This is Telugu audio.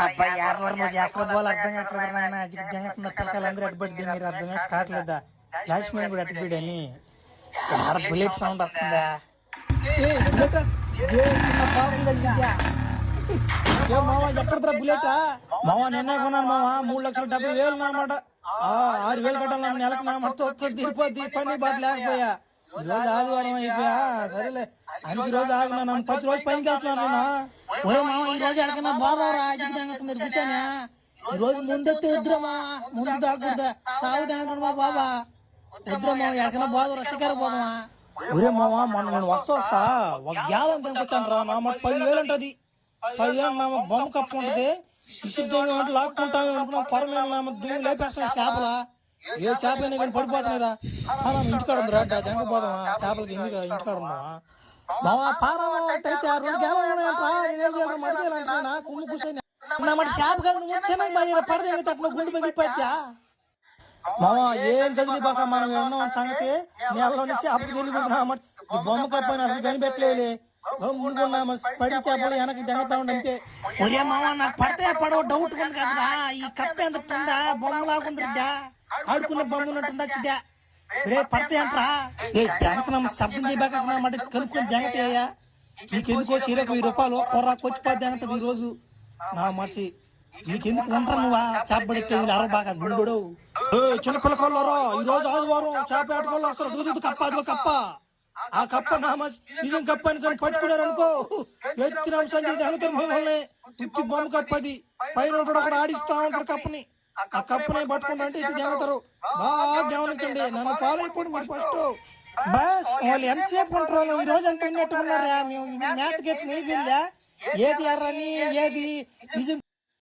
అబ్బాయి యాదవారు నువ్వు ఎక్కడ పోవాలి అర్థం కావట్లేదు నాయన జంగకున్న పిల్లకాయలందరూ అడ్డుపడి మీరు అర్థం కావట్లేదా లక్ష్మి కూడా అడ్డుపడని ఆడ బుల్లెట్ సౌండ్ వస్తుందా చిన్న పాపం కలిగిందా ఏ మామ ఎక్కడరా బుల్లెటా మామ నిన్న కొన్నాను మామ 3,70,000 అన్నమాట 6,000 కట్టాలని నెలకు నా మొత్తం తిరుపతి పని బాట లేకపోయా ఈ రోజు ఆదివారం అయిపోయా సరేలే అందుకు ఈ రోజు ఆగినా ప్రతి రోజు పనికి వెళ్తున్నాను ఒరే మామ ఈ రోజు ఎక్కడికన్నా బాధవరా మీరు కూర్చోనా ఈ రోజు ముందెత్తే వద్దురమ్మా ముందు దాకూడదా తాగుదా బాబా వద్దురమ్మా ఎక్కడికన్నా బాధవరా శిఖర పోదామా ఒరే మామ మొన్న నేను వస్తా ఒక గ్యాలం తినుకొచ్చాను రా నా మాట 10,000 ఉంటది 10,000 నా బొమ్మ కప్పు ఉంటది శిశుద్ధంగా లాక్కుంటాను అనుకున్నాం పరమైన దూరం లేపేస్తాను చేపల ఏ చేప అయినా కానీ పడిపోతున్నాయిరా ఇంటికాడ ఉందిరా జంగ పోదామా చేపలకి ఎందుకు ఇంటికాడ ఉన్నావా మావా పారామా అయితే 2 గ్యాలలు ఉన్నాయంటరా నేనేం చేయాలి మడిచేయాలంటున్నా కుమ్ము కూర్చొని నా మాట చేప కాదు నువ్వు చిన్నగా మాదిరా పడదే తట్టులో గుండు పగిలిపోద్దా మావా ఏం కదిలి బాక మనం ఉన్నాం సంగతి నేలలోని చేపకి వెళ్ళిపోతున్నా బొమ్మ కప్పని అసలు కనిపెట్టలేదులే పడి చేపలు వెనక్కి జంగతా ఉండి అంతే ఒరే మావా నాకు పడితే పడవ డౌట్ ఉంది కదరా ఈ కప్ప ఎంత తుందా బొమ్మ లాగుందిద్దా ఆడుకున్న బొమ్మ ఉన్నట్టుందా రే పడితే అంటరా ఏ జంగతనం శబ్దం చేయబాక కనుక్కొని జంగతయ్యా నీకెందుకో చీరకు 1000 రూపాయలు కొర్రాకు వచ్చిపోద్ది జంగతది ఈ రోజు నా మనిషి నీకెందుకు ఉంటా నువ్వా చేప పడితే అరబాక గుడిగొడు చిన్న పిల్లకోళ్ళరా ఈ రోజు ఆదివారం చేప ఆడుకోళ్ళు వస్తారు దూదు కప్ప అదిగో కప్ప ఆ కప్ప నా మనిషి నిజం కప్ప అని కానీ పట్టుకున్నారు అనుకో ఎత్తిన సంజయ్ జంగతం మిమ్మల్ని ఉత్తి బొమ్మ కప్పది పైన కూడా ఆడిస్తా ఉంటారు కప్పని ఆ కప్పుని పట్టుకుంటా అంటే ఇది జంగతారు బాగా గమనించండి నన్ను ఫాలో అయిపోండి మీరు ఫస్ట్ బస్ వాళ్ళు ఎంతసేపు ఉంటారు ఈ రోజు ఎంత ఉన్నట్టున్నారా మేము మేతకి ఎత్తి ఏది ఎర్రని ఏది నిజం